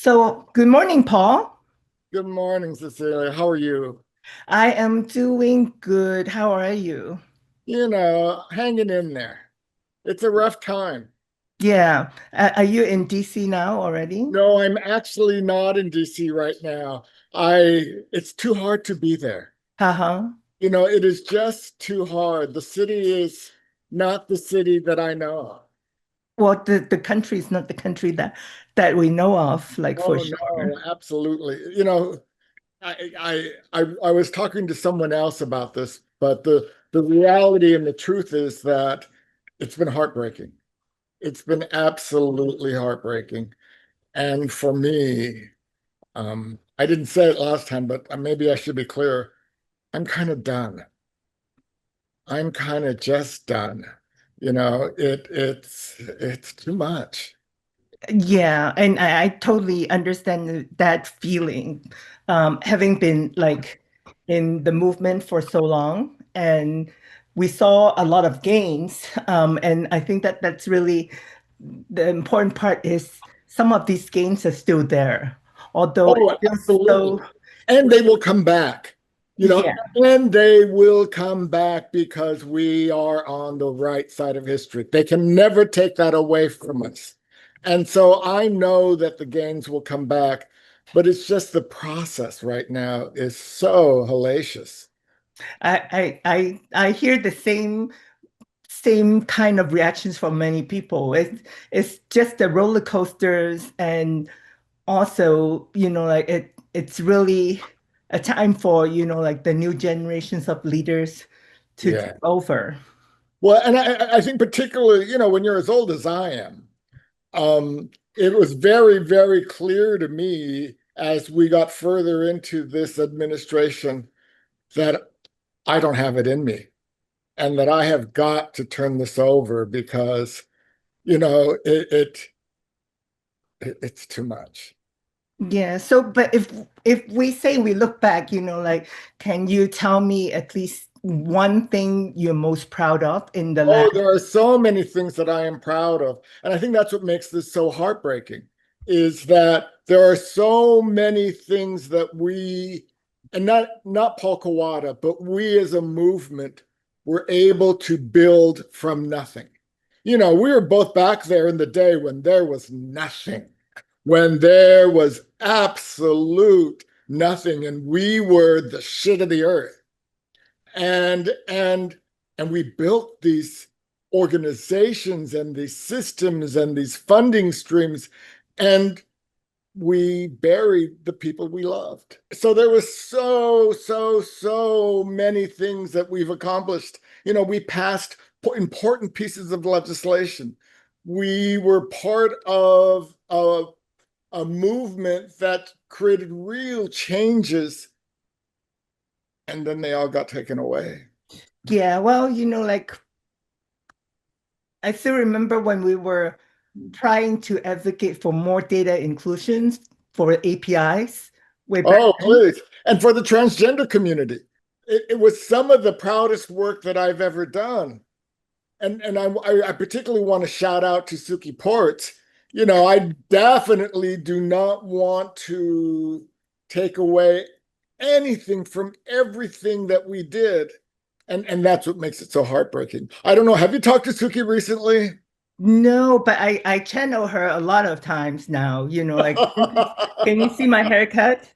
So, good morning, Paul. Good morning, Cecilia. How are you? I am doing good. How are you? Hanging in there. It's a rough time. Yeah. Are you in DC now already? No, I'm actually not in DC right now. It's too hard to be there. Uh-huh. It is just too hard. The city is not the city that I know. Well, the country is not the country that we know of, like for Oh no, sure. absolutely. I was talking to someone else about this, but the reality and the truth is that it's been heartbreaking. It's been absolutely heartbreaking. And for me, I didn't say it last time, but maybe I should be clear. I'm kind of done. I'm kind of just done. It's too much. Yeah, and I totally understand that feeling. Having been like in the movement for so long, and we saw a lot of gains. And I think that that's really the important part is some of these gains are still there, although it Oh, feels so, absolutely. And they will come back, you know, yeah. and they will come back because we are on the right side of history. They can never take that away from us. And so I know that the gains will come back, but it's just the process right now is so hellacious. I hear the same kind of reactions from many people. It's just the roller coasters, and also, like it's really a time for, like the new generations of leaders to take Yeah. over. Well, and I think particularly, when you're as old as I am, it was very, very clear to me as we got further into this administration that I don't have it in me and that I have got to turn this over because, it's too much. Yeah. So, but if we say we look back, like, can you tell me at least one thing you're most proud of in the last? Oh, there are so many things that I am proud of. And I think that's what makes this so heartbreaking is that there are so many things that and not Paul Kawata, but we as a movement were able to build from nothing. We were both back there in the day when there was nothing, when there was absolute nothing, and we were the shit of the earth and we built these organizations and these systems and these funding streams, and we buried the people we loved. So there was so many things that we've accomplished. We passed important pieces of legislation. We were part of a movement that created real changes, and then they all got taken away. Yeah, well, like I still remember when we were trying to advocate for more data inclusions for APIs way back Oh, then. please. And for the transgender community, it was some of the proudest work that I've ever done. And I particularly want to shout out to Suki Ports. I definitely do not want to take away anything from everything that we did. And that's what makes it so heartbreaking. I don't know. Have you talked to Suki recently? No, but I channel her a lot of times now, like, can you see my haircut?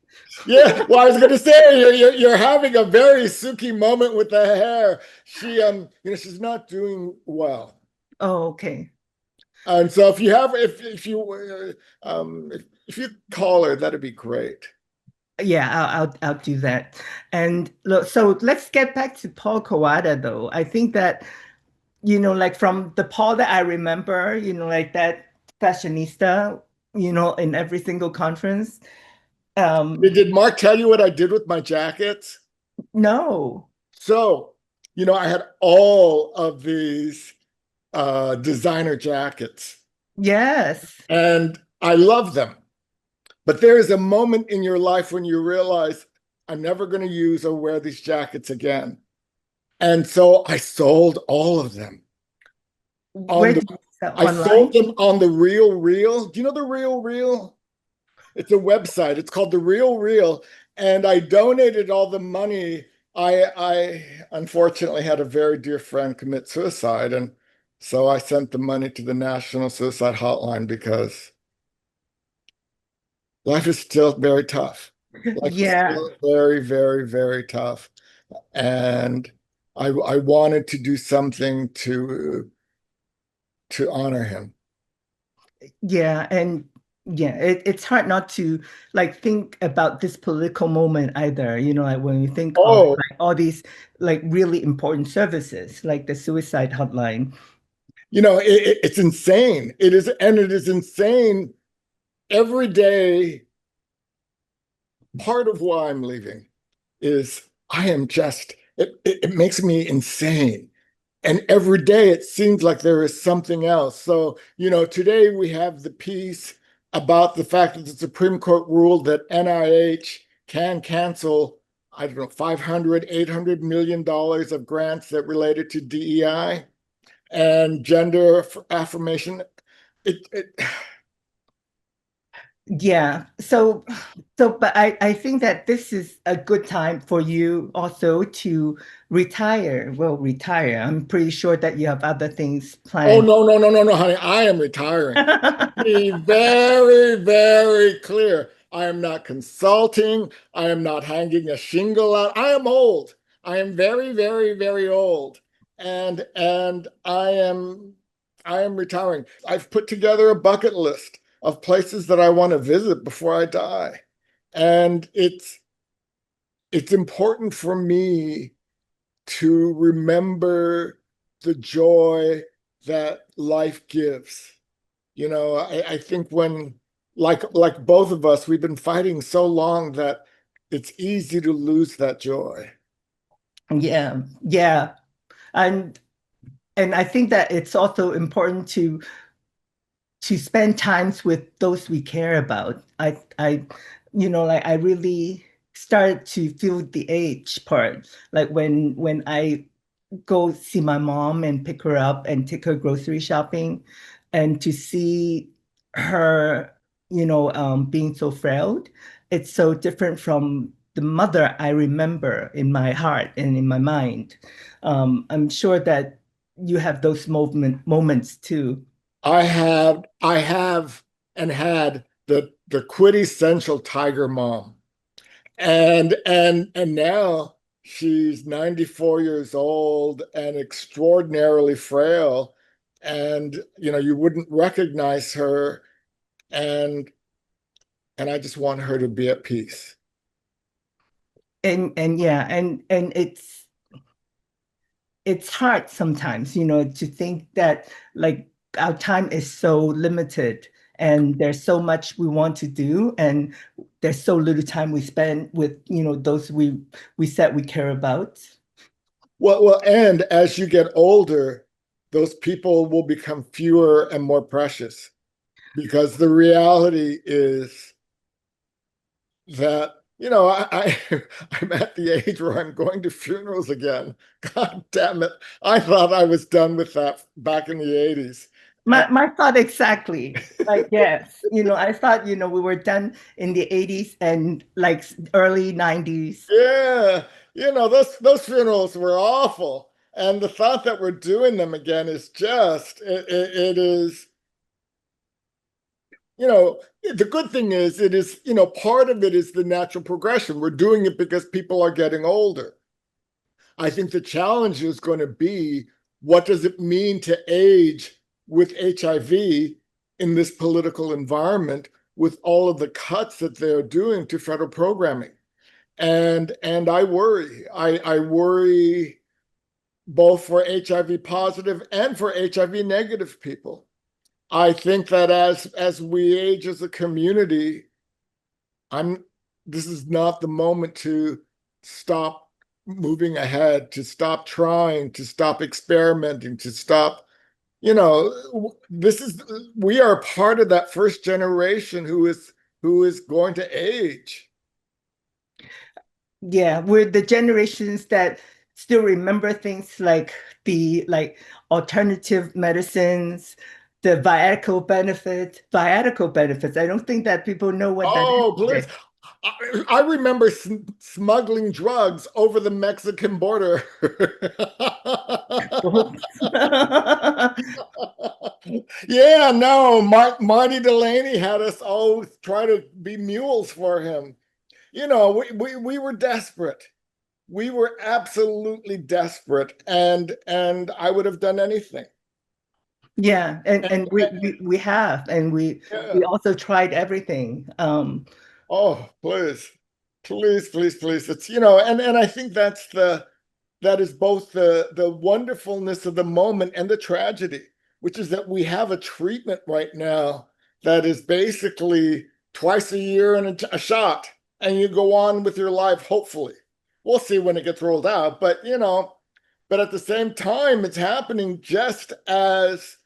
Yeah, well, I was going to say you're having a very Suki moment with the hair. She's not doing well, Oh, okay. and so if you call her, that'd be great. Yeah, I'll do that. And look, so let's get back to Paul Kawada though. I think that, like from the Paul that I remember, like that fashionista, in every single conference. Um, Did Mark tell you what I did with my jackets? no. So, I had all of these designer jackets, Yes. and I love them. But there is a moment in your life when you realize I'm never going to use or wear these jackets again. And so I sold all of them Where on did you sell I sold online? them on the Real Real. Do you know the Real Real? It's a website. It's called The Real Real, and I donated all the money. I unfortunately had a very dear friend commit suicide, and so I sent the money to the National Suicide Hotline because life is still very tough. Life is Yeah. still very, very, very tough, and I wanted to do something to honor him. Yeah, and yeah, it's hard not to like think about this political moment either. Like when you think of Oh, like all these like really important services, like the suicide hotline. it's insane. It is, and it is insane every day. Part of why I'm leaving is I am just, it makes me insane. And every day it seems like there is something else. So, today we have the piece about the fact that the Supreme Court ruled that NIH can cancel, I don't know, 500, $800 million of grants that related to DEI and gender affirmation. It Yeah. But I think that this is a good time for you also to retire. Well, retire. I'm pretty sure that you have other things Oh, planned. no, no, no, no, no, honey. I am retiring. Be very, very clear. I am not consulting. I am not hanging a shingle out. I am old. I am very, very, very old. And I am retiring. I've put together a bucket list of places that I want to visit before I die. And it's important for me to remember the joy that life gives. I think when, like both of us, we've been fighting so long that it's easy to lose that joy. Yeah. Yeah. And and I think that it's also important to spend times with those we care about. Like I really started to feel the age part. Like when I go see my mom and pick her up and take her grocery shopping, and to see her, being so frail, it's so different from the mother I remember in my heart and in my mind. I'm sure that you have those moments too. I have and had the quintessential tiger mom. And now she's 94 years old and extraordinarily frail. And you wouldn't recognize her. And and I just want her to be at peace. And yeah, and it's hard sometimes, to think that like our time is so limited and there's so much we want to do and there's so little time we spend with, those we said we care about. And as you get older, those people will become fewer and more precious because the reality is that I'm at the age where I'm going to funerals again. God damn it. I thought I was done with that back in the 80s. And My thought exactly. Like, yes, I thought, we were done in the 80s and like early 90s. yeah, those funerals were awful. And the thought that we're doing them again is just it is, the good thing is it is, part of it is the natural progression. We're doing it because people are getting older. I think the challenge is going to be, what does it mean to age with HIV in this political environment with all of the cuts that they're doing to federal programming? And I worry. I worry both for HIV positive and for HIV negative people. I think that as we age as a community, I'm this is not the moment to stop moving ahead, to stop trying, to stop experimenting, to stop, this is we are part of that first generation who is going to age. Yeah, we're the generations that still remember things like the like alternative medicines, the viatical benefits. I don't think that people know what that is Oh, please. today. I remember smuggling drugs over the Mexican border. Yeah, no, Marty Delaney had us all try to be mules for him. We were desperate. We were absolutely desperate, and I would have done anything. Yeah, and And, and we have, and we yeah. also tried everything. Oh, please, please, please, please. And I think that is both the wonderfulness of the moment and the tragedy, which is that we have a treatment right now that is basically twice a year and a shot, and you go on with your life, hopefully. We'll see when it gets rolled out, but at the same time, it's happening just as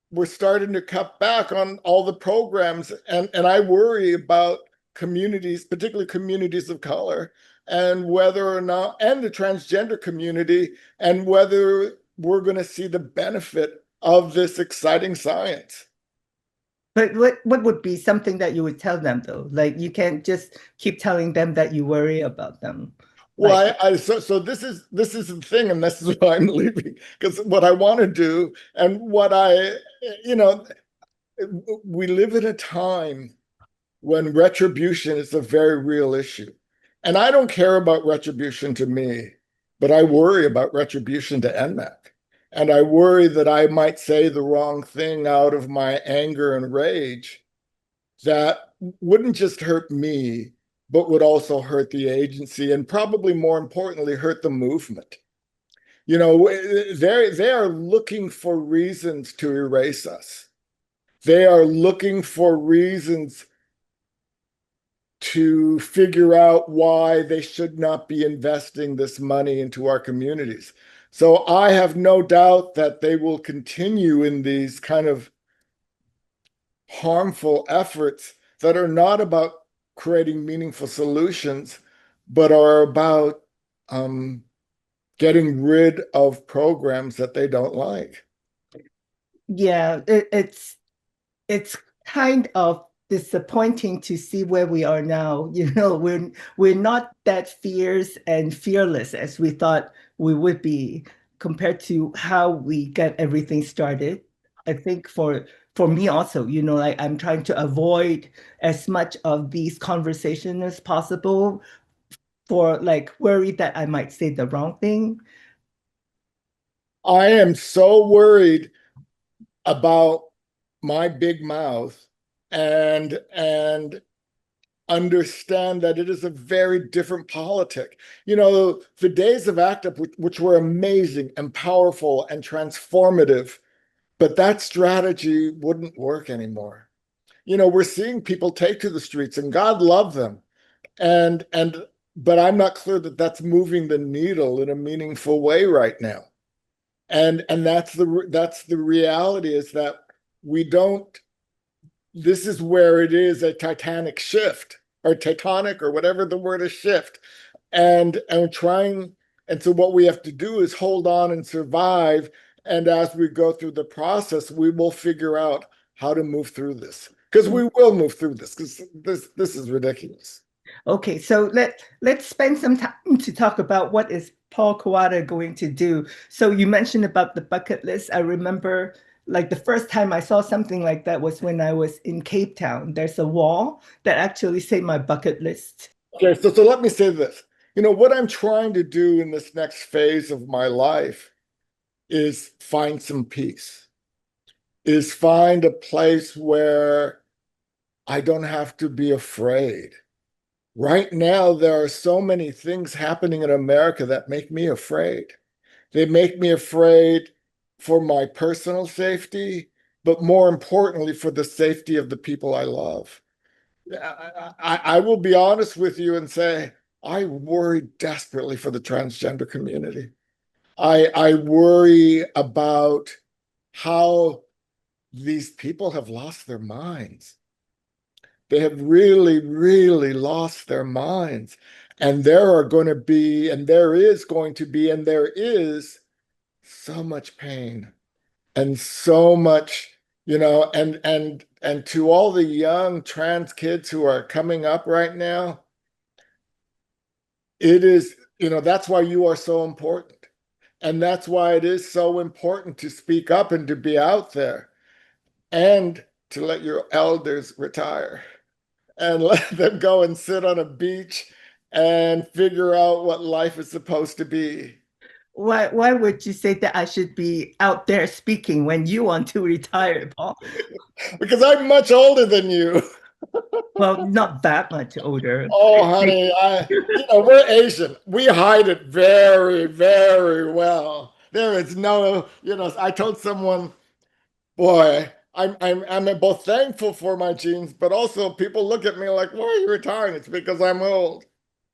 we're starting to cut back on all the programs. And I worry about communities, particularly communities of color, and whether or not, and the transgender community, and whether we're going to see the benefit of this exciting science. But what would be something that you would tell them though? Like you can't just keep telling them that you worry about them. Like, Well, so this is the thing, and this is why I'm leaving, because what I want to do, and you know, we live in a time when retribution is a very real issue. And I don't care about retribution to me, but I worry about retribution to NMAC. And I worry that I might say the wrong thing out of my anger and rage that wouldn't just hurt me, but would also hurt the agency and probably more importantly, hurt the movement. They are looking for reasons to erase us. They are looking for reasons to figure out why they should not be investing this money into our communities. So I have no doubt that they will continue in these kind of harmful efforts that are not about creating meaningful solutions, but are about um, getting rid of programs that they don't like. yeah, it's kind of disappointing to see where we are now. We're not that fierce and fearless as we thought we would be compared to how we got everything started. I think for me also, like I'm trying to avoid as much of these conversations as possible for like worry that I might say the wrong thing. I am so worried about my big mouth and understand that it is a very different politic. The days of ACT UP, which were amazing and powerful and transformative, but that strategy wouldn't work anymore. We're seeing people take to the streets, and God love them. And but I'm not clear that that's moving the needle in a meaningful way right now. And that's the reality, is that we don't this is where it is a titanic shift, or tectonic, or whatever the word is, shift. And trying, and so what we have to do is hold on and survive. And as we go through the process, we will figure out how to move through this. Because we will move through this, because this is ridiculous. Okay, so let's spend some time to talk about what is Paul Kawata going to do. So you mentioned about the bucket list. I remember like the first time I saw something like that was when I was in Cape Town. There's a wall that actually said my bucket list. Okay, so let me say this. What I'm trying to do in this next phase of my life is find some peace, is find a place where I don't have to be afraid. Right now, there are so many things happening in America that make me afraid. They make me afraid for my personal safety, but more importantly, for the safety of the people I love. I will be honest with you and say, I worry desperately for the transgender community. I worry about how these people have lost their minds. They have really, really lost their minds. And there are going to be, and there is going to be, and there is so much pain and so much and to all the young trans kids who are coming up right now, it is, that's why you are so important. And that's why it is so important to speak up and to be out there and to let your elders retire and let them go and sit on a beach and figure out what life is supposed to be. Why would you say that I should be out there speaking when you want to retire, Paul? Because I'm much older than you. Well, not that much older. Oh, honey, we're Asian. We hide it very, very well. There is no, I told someone, boy, I'm both thankful for my genes, but also people look at me like, why are you retiring? It's because I'm old.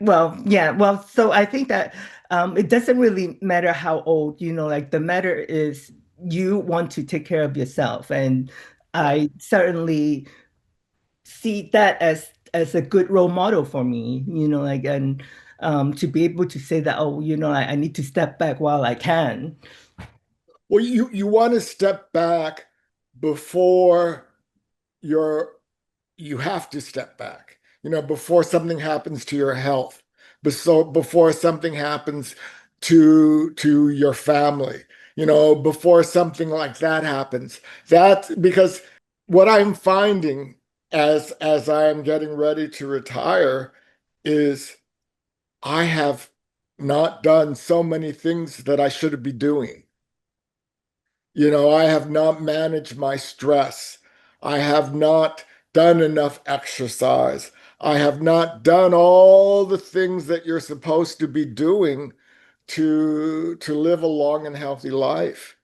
Well, yeah. Well, so I think that it doesn't really matter how old, like the matter is you want to take care of yourself. And Yeah. I certainly see that as a good role model for me, like and to be able to say that, oh, I need to step back while I can. Well, you want to step back before you're you have to step back, before something happens to your health, before something happens to your family, before something like that happens. That's because what I'm finding as I am getting ready to retire is I have not done so many things that I should be doing. I have not managed my stress. I have not done enough exercise. I have not done all the things that you're supposed to be doing to live a long and healthy life.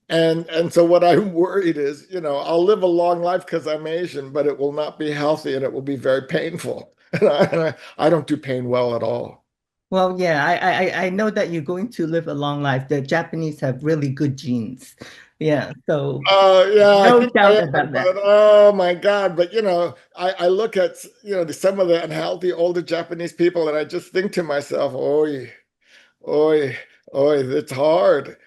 And so what I'm worried is, I'll live a long life because I'm Asian, but it will not be healthy and it will be very painful. And I don't do pain well at all. Well, yeah, I know that you're going to live a long life. The Japanese have really good genes. Yeah, so Yeah, I no think I doubt am, about that. but oh my God. But I look at some of the unhealthy older Japanese people and I just think to myself, oi, oi, oi, it's hard.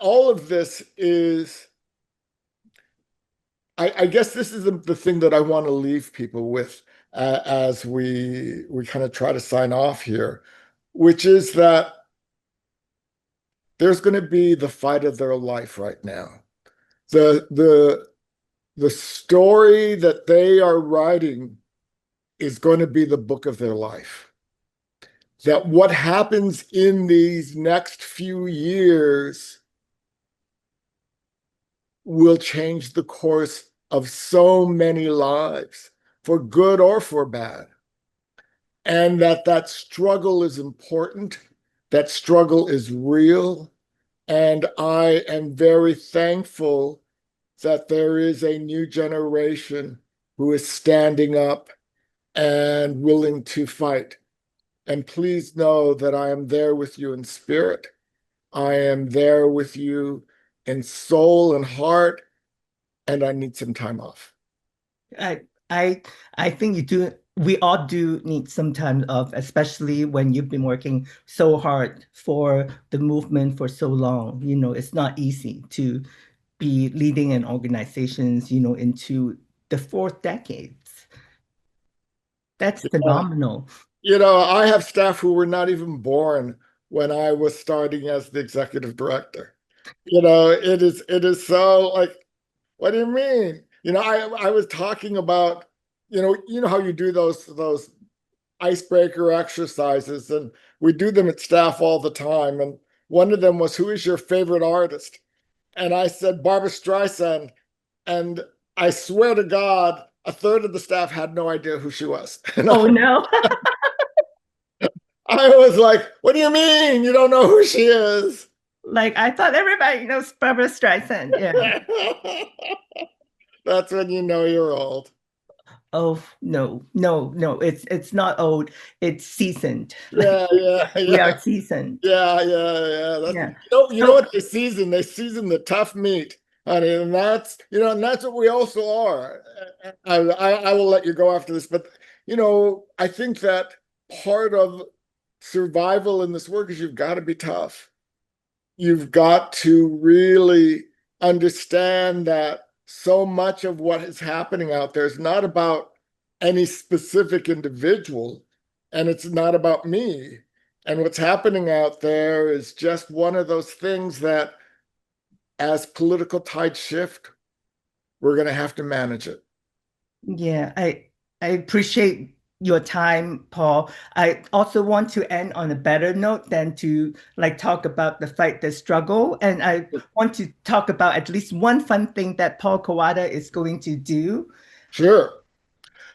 All of this is, I guess this is the thing that I want to leave people with as we kind of try to sign off here, which is that there's going to be the fight of their life right now. The story that they are writing is going to be the book of their life. That what happens in these next few years will change the course of so many lives, for good or for bad. And that struggle is important, that struggle is real. And I am very thankful that there is a new generation who is standing up and willing to fight. And please know that I am there with you in spirit. I am there with you in soul and heart, and I need some time off. I I I think you do. We all do need some time off, especially when you've been working so hard for the movement for so long. It's not easy to be leading an organizations, into the fourth decades. That's Yeah. phenomenal. I have staff who were not even born when I was starting as the executive director. It is so like, what do you mean? I was talking about, how you do those icebreaker exercises, and we do them at staff all the time. And one of them was, who is your favorite artist? And I said, Barbara Streisand. And I swear to God, a third of the staff had no idea who she was. And Oh no. I was like, what do you mean you don't know who she is? Like I thought everybody knows Barbara Streisand. Yeah. That's when you know you're old. Oh no, no, no. It's not old. It's seasoned. Like Yeah, yeah, we yeah. are seasoned. Yeah, yeah, yeah. That's Yeah. you know So what they season? They season the tough meat, honey, and that's what we also are. I will let you go after this, but I think that part of survival in this work is you've got to be tough. You've got to really understand that so much of what is happening out there is not about any specific individual, and it's not about me. And what's happening out there is just one of those things that, as political tides shift, we're going to have to manage it. Yeah, I appreciate your time, Paul. I also want to end on a better note than to like talk about the fight, the struggle. And I want to talk about at least one fun thing that Paul Kawata is going to do. Sure.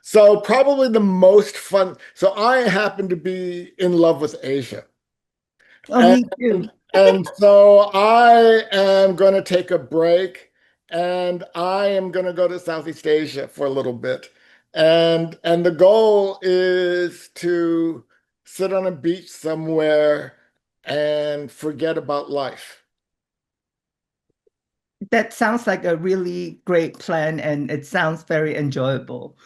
So, probably the most fun. So, I happen to be in love with Asia. Oh, And, me too. and so I am going to take a break and I am going to go to Southeast Asia for a little bit. And the goal is to sit on a beach somewhere and forget about life. That sounds like a really great plan, and it sounds very enjoyable.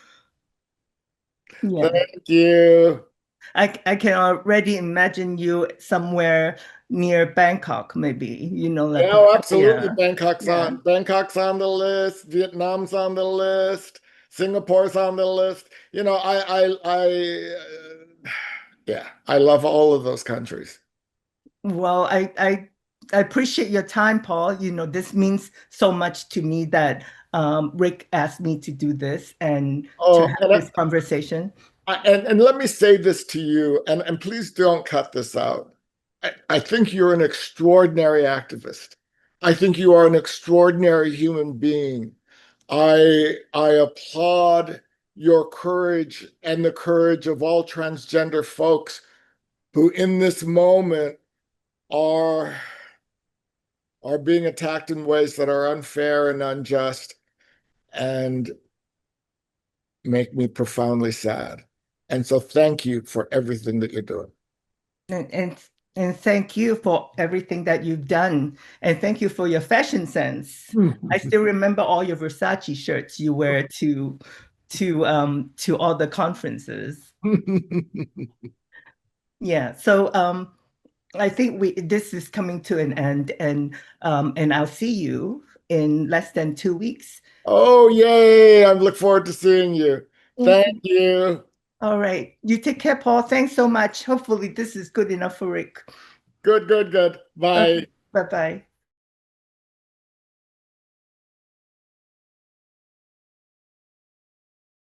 Yeah. Thank you. I can already imagine you somewhere near Bangkok, maybe, like Yeah, oh, absolutely. Pattaya. Yeah. Bangkok's on the list. Vietnam's on the list. Singapore's on the list. Yeah, I love all of those countries. Well, I appreciate your time, Paul. This means so much to me that Rick asked me to do this and to Oh, have this conversation. and let me say this to you, and please don't cut this out. I think you're an extraordinary activist. I think you are an extraordinary human being. I applaud your courage and the courage of all transgender folks who in this moment are are being attacked in ways that are unfair and unjust and make me profoundly sad. And so thank you for everything that you're doing. And, and and thank you for everything that you've done. And thank you for your fashion sense. I still remember all your Versace shirts you wear to all the conferences. Yeah. So I think we this is coming to an end, and I'll see you in less than 2 weeks. Oh, yay. I look forward to seeing you. Thank Thank you. you. All right. You take care, Paul. Thanks so much. Hopefully this is good enough for Rick. Good, good, good. Okay. Bye. Bye-bye.